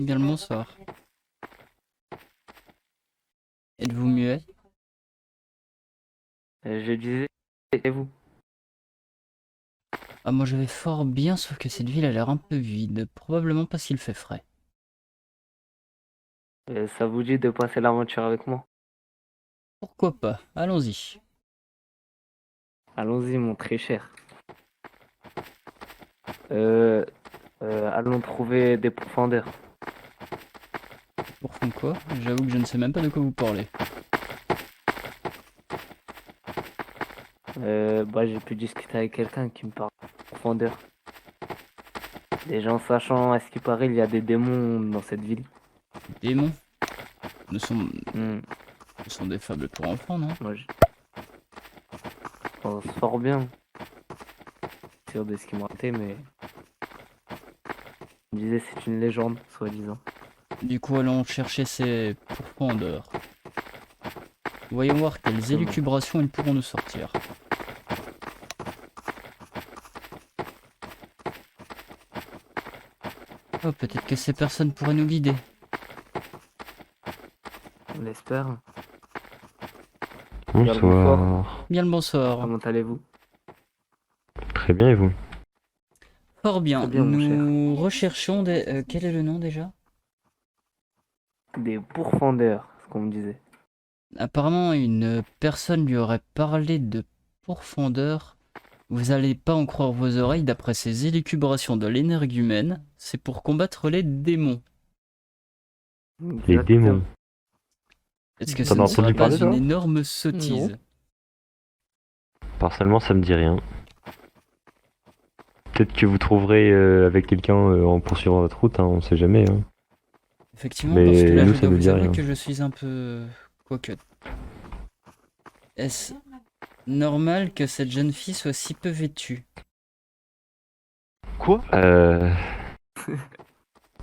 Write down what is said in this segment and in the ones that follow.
Bien le bonsoir. Êtes-vous muet? Je disais, et vous? Ah, moi je vais fort bien, sauf que cette ville a l'air un peu vide. Probablement parce qu'il fait frais. Ça vous dit de passer l'aventure avec moi? Pourquoi pas? Allons-y. Allons-y, mon très cher. Euh, allons trouver des profondeurs. Pour fond quoi? J'avoue que je ne sais même pas de quoi vous parlez. J'ai pu discuter avec quelqu'un qui me parle de profondeur. Les gens sachant, à ce qui paraît, il y a des démons dans cette ville. Démons? Nous sommes... Hmm, Ce sont des fables pour enfants, non? Moi, je pense fort bien, sûr de ce qu'il m'a raconté, mais il me disait c'est une légende, soi-disant. Du coup, allons chercher ces pourfendeurs. Voyons voir quelles Exactement. élucubrations ils pourront nous sortir. Oh, peut-être que ces personnes pourraient nous guider. On l'espère. Bien le bonsoir. Bonsoir. Bien le bonsoir. Comment allez-vous? Très bien, et vous? Fort Très bien, bien, mon cher. nous recherchons des... quel est le nom déjà? Des pourfendeurs, ce qu'on me disait. Apparemment, une personne lui aurait parlé de pourfendeur. Vous allez pas en croire vos oreilles, d'après ces élucubrations de l'énergumène, c'est pour combattre les démons. Les démons. Exactement. Est-ce que T'en ce as ne serait entendu pas parler, une toi? énorme sottise? Personnellement, ça me dit rien. Peut-être que vous trouverez avec quelqu'un en poursuivant votre route, hein, on sait jamais. Hein. Effectivement, parce que Mais là, nous, je ça dois nous vous dit avouer rien. que je suis un peu... Quoique... Est-ce normal que cette jeune fille soit si peu vêtue? Quoi?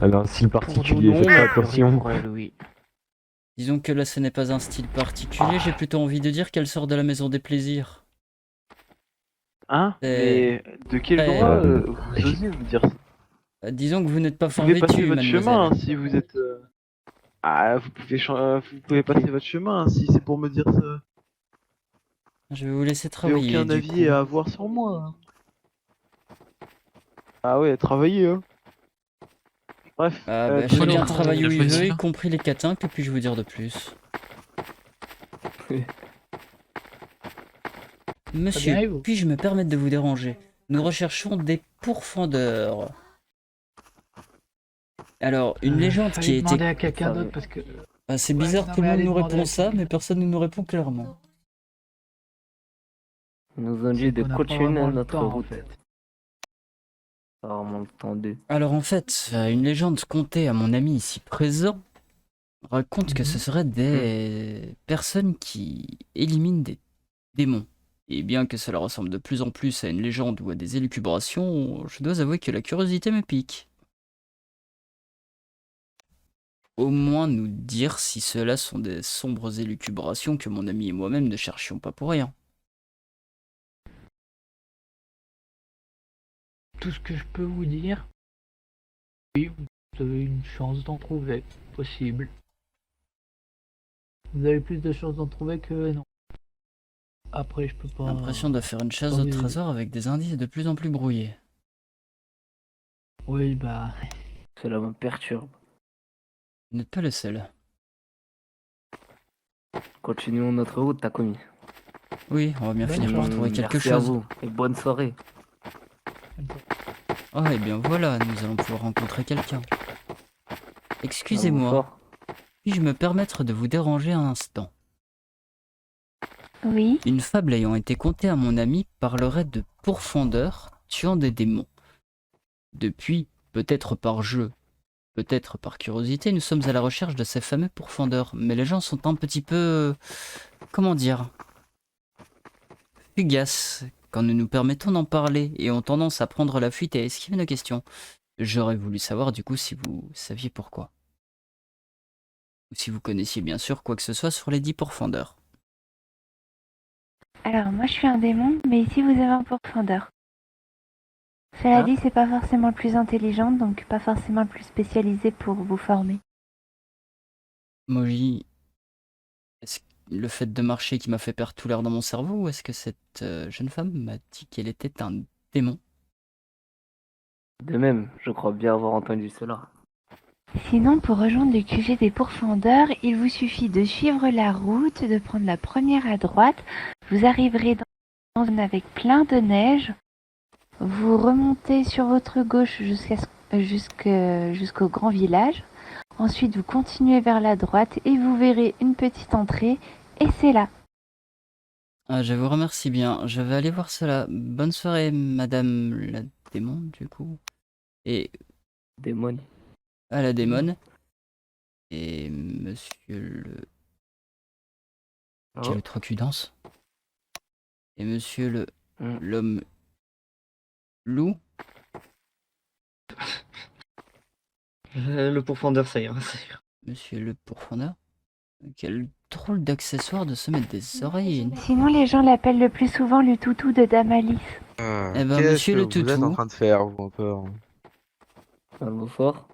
Alors, style Pour de particulier, non, faites a attention. pour elle, oui. Disons que là, ce n'est pas un style particulier, j'ai plutôt envie de dire qu'elle sort de la maison des plaisirs. Hein? C'est Mais de quel très... droit vous J- osez me dire ça? disons que vous n'êtes pas Vous fort pouvez passer vêtue, votre chemin mademoiselle. hein, si vous êtes. Ah, vous pouvez passer votre chemin hein, si c'est pour me dire ça. Je vais vous laisser J'ai travailler, aucun du avis coup. à avoir sur moi. Hein. Ah ouais, travailler, hein. Bref, Ah bah prenez chacun votre travaille où argent. il veut, y compris les catins, que puis-je vous dire de plus? Monsieur, bien, et vous? puis-je me permettre de vous déranger? Nous recherchons des pourfendeurs. Alors, une légende qui a Fallait demander été... à quelqu'un Ça d'autre va. parce que. Ah, c'est Ouais, bizarre, non, tout le mais monde allez nous demander répond à ça, mais quelqu'un. personne ne nous répond clairement. Ils nous ont dit C'est de qu'on n'a pas continuer vraiment le notre temps en route. fait. Rarement le temps d'eux. Alors en fait, une légende contée à mon ami ici présent raconte que ce Mhm. seraient des personnes qui éliminent des démons. Et bien que cela ressemble de plus en plus à une légende ou à des élucubrations, je dois avouer que la curiosité me pique. Au moins nous dire si cela sont des sombres élucubrations que mon ami et moi-même ne cherchions pas pour rien. Tout ce que je peux vous dire, oui, vous avez une chance d'en trouver. Possible. Vous avez plus de chances d'en trouver que non. Après, je peux pas. L'impression de faire une chasse au Oui. trésor avec des indices de plus en plus brouillés. Oui, bah. Cela me perturbe. Vous n'êtes pas le seul. Continuons notre route, Takumi. Oui, on va bien Bonne finir par chance. trouver quelque Merci à chose. vous et bonne soirée. Oh, et bien voilà, nous allons pouvoir rencontrer quelqu'un. Excusez-moi, Bonsoir. puis-je me permettre de vous déranger un instant? Oui, Une fable ayant été contée à mon ami parlerait de pourfendeurs tuant des démons. Depuis, peut-être par jeu, peut-être par curiosité, nous sommes à la recherche de ces fameux pourfendeurs. Mais les gens sont un petit peu... comment dire? Fugaces quand nous nous permettons d'en parler et ont tendance à prendre la fuite et à esquiver nos questions. J'aurais voulu savoir du coup si vous saviez pourquoi. Ou si vous connaissiez bien sûr quoi que ce soit sur les 10 pourfendeurs. alors moi je suis un démon, mais ici vous avez un pourfendeur. Cela Hein? dit, c'est pas forcément le plus intelligent, donc pas forcément le plus spécialisé pour vous former. Moji, est-ce le fait de marcher qui m'a fait perdre tout l'air dans mon cerveau ou est-ce que cette jeune femme m'a dit qu'elle était un démon? De même, je crois bien avoir entendu cela. Sinon, pour rejoindre le QG des pourfendeurs, il vous suffit de suivre la route, de prendre la première à droite. Vous arriverez dans une zone avec plein de neige. Vous remontez sur votre gauche jusqu'au grand village. Ensuite, vous continuez vers la droite et vous verrez une petite entrée. Et c'est là. Ah, je vous remercie bien. Je vais aller voir cela. Bonne soirée, madame la démon, du coup. Et Démon. à la démone. Et monsieur le... J'ai Oh. le Trocudence. Et monsieur le... Hmm. L'homme... Loup. Le pourfendeur, ça ira, ça ira. Monsieur le pourfendeur. Quel drôle d'accessoire de se mettre des oreilles. Sinon, les gens l'appellent le plus souvent le toutou de Damalis. Eh ben, Qu'est-ce monsieur que le vous êtes en toutou. train de faire, vous, encore? Un mot fort.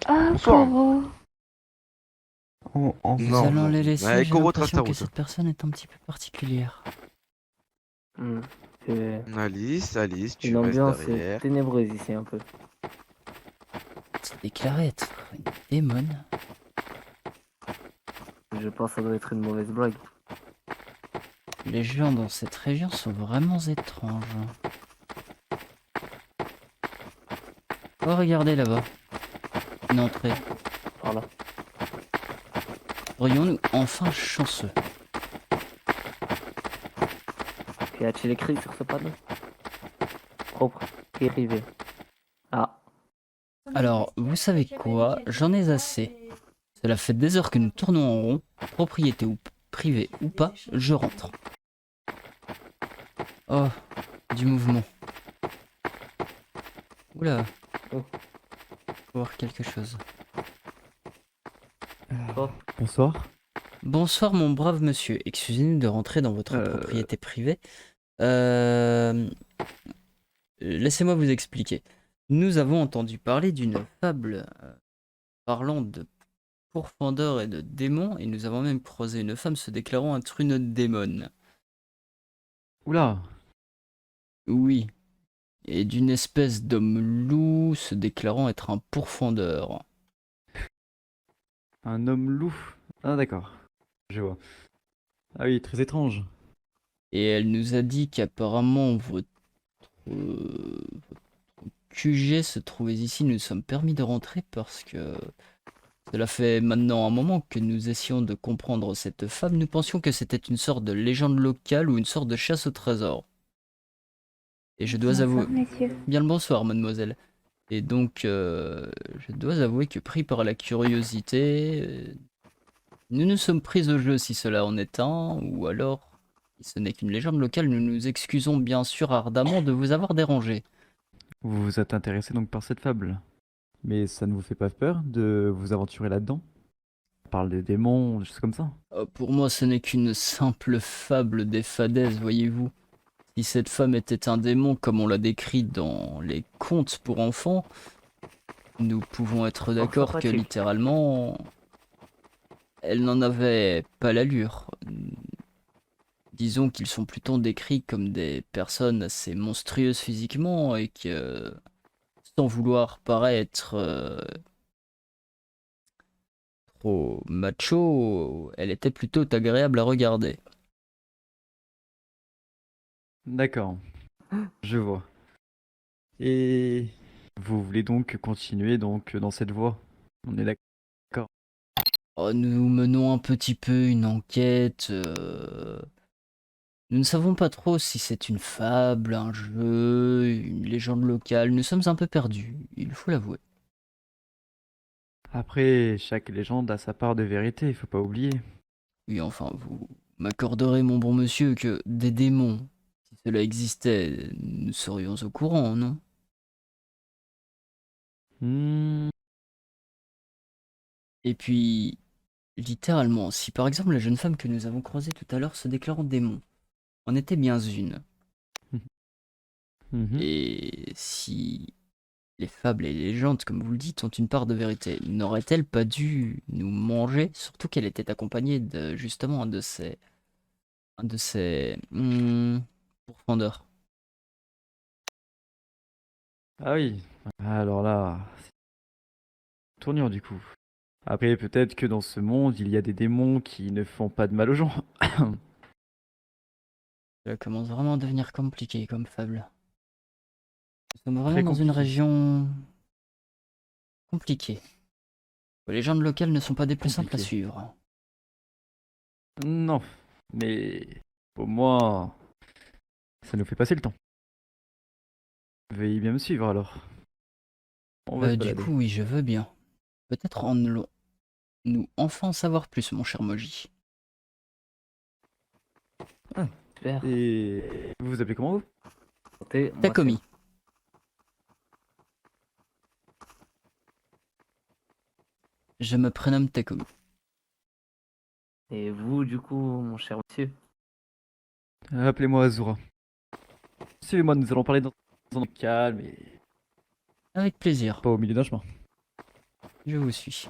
Oh, Bonsoir. Koro. Nous Non, allons non. les laisser. Ouais, J'ai Koro, trace ta l'impression que route. cette personne est un petit peu particulière. Hmm. C'est Alice, tu une restes ambiance derrière. ténébreuse ici un peu. C'est déclaré être une démone. Je pense que ça doit être une mauvaise blague. Les gens dans cette région sont vraiment étranges. Oh, regardez là-bas. Une entrée. Par là. Serions-nous enfin chanceux? Y a-t-il écrit sur ce panneau? Propre et privé. Ah, Alors, vous savez quoi? J'en ai assez. Cela fait des heures que nous tournons en rond. Propriété ou privée ou pas, je rentre. Oh, du mouvement. Oula. Oh. Faut voir quelque chose. oh. Bonsoir. Bonsoir mon brave monsieur. Excusez-nous de rentrer dans votre propriété privée. Laissez-moi vous expliquer. Nous avons entendu parler d'une fable parlant de pourfendeurs et de démons, et nous avons même croisé une femme se déclarant être une démone. Oula. Oui, et d'une espèce d'homme loup se déclarant être un pourfendeur. Un homme loup. Ah d'accord. Je vois. Ah oui, très étrange. Et elle nous a dit qu'apparemment votre QG se trouvait ici. Nous nous sommes permis de rentrer parce que cela fait maintenant un moment que nous essayons de comprendre cette femme. Nous pensions que c'était une sorte de légende locale ou une sorte de chasse au trésor. Et je dois avouer... Bonsoir, messieurs. Bien le bonsoir, mademoiselle. Et donc, je dois avouer que pris par la curiosité, nous nous sommes pris au jeu si cela en est un, ou alors, si ce n'est qu'une légende locale, nous nous excusons bien sûr ardemment de vous avoir dérangé. Vous vous êtes intéressé donc par cette fable. Mais ça ne vous fait pas peur de vous aventurer là-dedans? On parle des démons, des choses comme ça. Pour moi, ce n'est qu'une simple fable des fadaises, voyez-vous. Si cette femme était un démon comme on l'a décrit dans les contes pour enfants, nous pouvons être d'accord que sympathique. littéralement, elle n'en avait pas l'allure. Disons qu'ils sont plutôt décrits comme des personnes assez monstrueuses physiquement et que, sans vouloir paraître trop macho, elle était plutôt agréable à regarder. D'accord. Je vois. Et vous voulez donc continuer donc dans cette voie? On est d'accord. Oh, nous menons un petit peu une enquête. Nous ne savons pas trop si c'est une fable, un jeu, une légende locale. Nous sommes un peu perdus, il faut l'avouer. Après, chaque légende a sa part de vérité, il faut pas oublier. Oui, enfin, vous m'accorderez, mon bon monsieur, que des démons, si cela existait, nous serions au courant, non? Hmm, Et puis, littéralement, si par exemple la jeune femme que nous avons croisée tout à l'heure se déclarant démon, en était bien une. Mhm. Et si les fables et les légendes, comme vous le dites, ont une part de vérité, n'aurait-elle pas dû nous manger? Surtout qu'elle était accompagnée de justement un de ces pourfendeurs. Ah oui. Alors là, c'est une tournure du coup. Après, peut-être que dans ce monde, il y a des démons qui ne font pas de mal aux gens. Ça commence vraiment à devenir compliqué comme fable. Nous sommes vraiment Très dans une compliqué. région compliquée. Les légendes locales ne sont pas des plus simples à Compliqué. suivre. Non, mais au moins, ça nous fait passer le temps. Veuillez bien me suivre alors. On va se Du balader. coup, oui, je veux bien. Peut-être en nous enfin en savoir plus, mon cher Moji. Super. Et vous vous appelez comment vous? Santé, moi, Takomi. Je me prénomme Takomi. Et vous, du coup, mon cher monsieur? Appelez-moi Azura. Suivez-moi, nous allons parler dans un endroit calme et Avec plaisir, pas au milieu d'un chemin. je vous suis.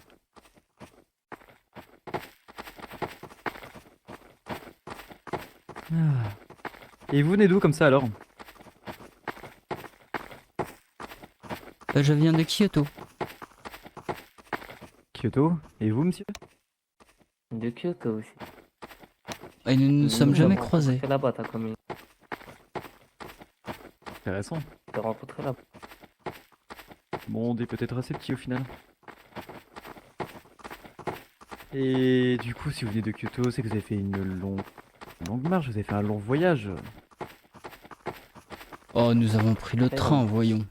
Ah. Et vous venez d'où comme ça alors? Je viens de Kyoto. Kyoto. Et vous, monsieur? De Kyoto aussi. Et nous ne nous sommes Nous jamais avons croisés. rencontré là-bas, t'as commis. Intéressant. T'as rencontré là-bas. Le monde est peut-être assez petit au final. Et du coup, si vous venez de Kyoto, c'est que vous avez fait une longue marche, vous avez fait un long voyage. Oh, nous avons pris le Très train, long. voyons.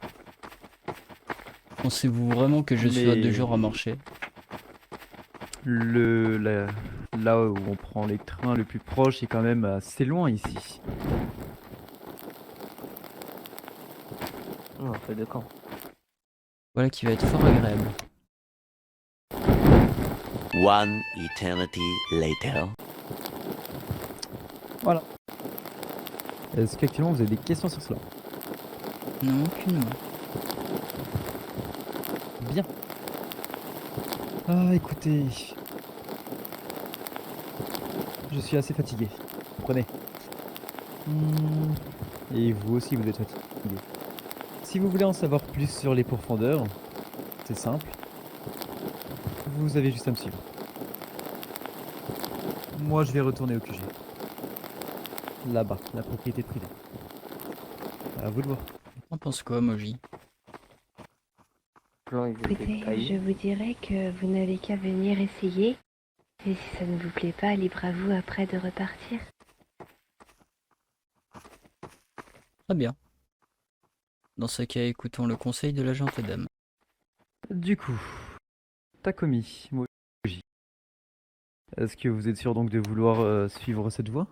Pensez-vous vraiment que je suis à 2 jours à Mais- marcher? Là où on prend les trains le plus proche est quand même assez loin ici. Un peu de camp. Voilà qui va être fort agréable. One eternity later. Est-ce qu'actuellement vous avez des questions sur cela? Non, aucunement. Bien. Ah, écoutez. Je suis assez fatigué. Comprenez. Et vous aussi, vous êtes fatigué. Si vous voulez en savoir plus sur les pourfendeurs, c'est simple. Vous avez juste à me suivre. Moi, je vais retourner au QG. Là-bas, la propriété privée. À vous de voir. T'en penses quoi, Moji? Plan, ils étaient Écoutez, je taillés. vous dirais que vous n'avez qu'à venir essayer. Et si ça ne vous plaît pas, libre à vous après de repartir. Très bien. Dans ce cas, écoutons le conseil de la gentille dame. Du coup, Takomi, Moji. Est-ce que vous êtes sûr donc de vouloir suivre cette voie?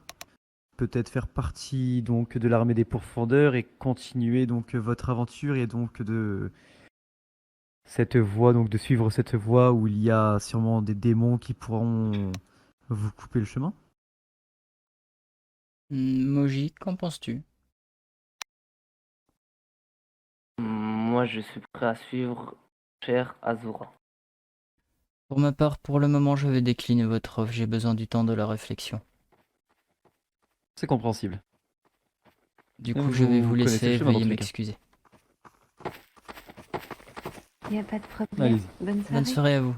Peut-être faire partie donc de l'armée des pourfendeurs et continuer donc votre aventure et donc de cette voie, donc de suivre cette voie où il y a sûrement des démons qui pourront vous couper le chemin? Moji, qu'en penses-tu? Moi, je suis prêt à suivre cher Azura. Pour ma part, pour le moment, je vais décliner votre offre. J'ai besoin du temps de la réflexion. C'est compréhensible. Du Vous coup, je vais vous connaissez le laisser. chemin, dans Veuillez tous les cas. m'excuser. Il n'y a pas de problème. Allez-y. Bonne soirée. Bonne soirée à vous.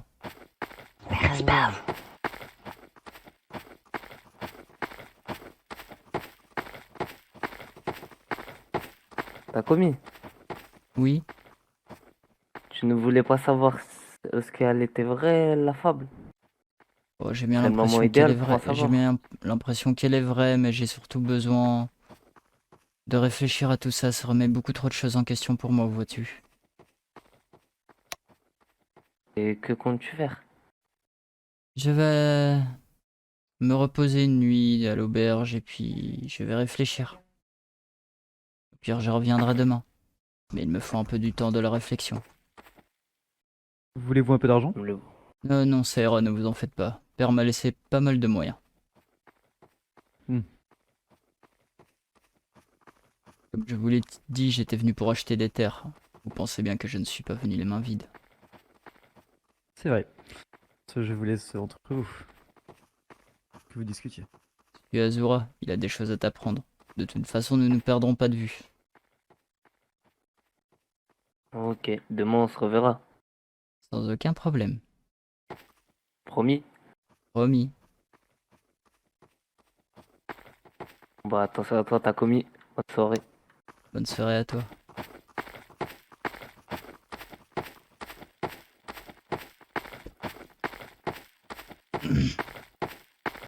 T'as commis? Oui? Tu ne voulais pas savoir ce qu'elle était vraie, la fable? Oh, j'ai bien C'est le moment l'impression qu'elle idéal est pour en vraie. J'ai savoir. bien l'impression qu'elle est vraie, mais j'ai surtout besoin de réfléchir à tout ça. Ça remet beaucoup trop de choses en question pour moi, vois-tu. Et que comptes-tu faire? Je vais me reposer une nuit à l'auberge et puis je vais réfléchir. Au pire, je reviendrai demain. Mais il me faut un peu du temps de la réflexion. Voulez-vous un peu d'argent? Non, ça ira, ne vous en faites pas. Père m'a laissé pas mal de moyens. Comme je vous l'ai dit, j'étais venu pour acheter des terres. Vous pensez bien que je ne suis pas venu les mains vides. C'est vrai. Je vous laisse entre vous. Que vous discutiez. Et Azura, il a des choses à t'apprendre. De toute façon, nous ne nous perdrons pas de vue. Ok, demain on se reverra. Sans aucun problème. Promis? Promis. Bah attention à toi, t'as commis. Bonne soirée. Bonne soirée à toi.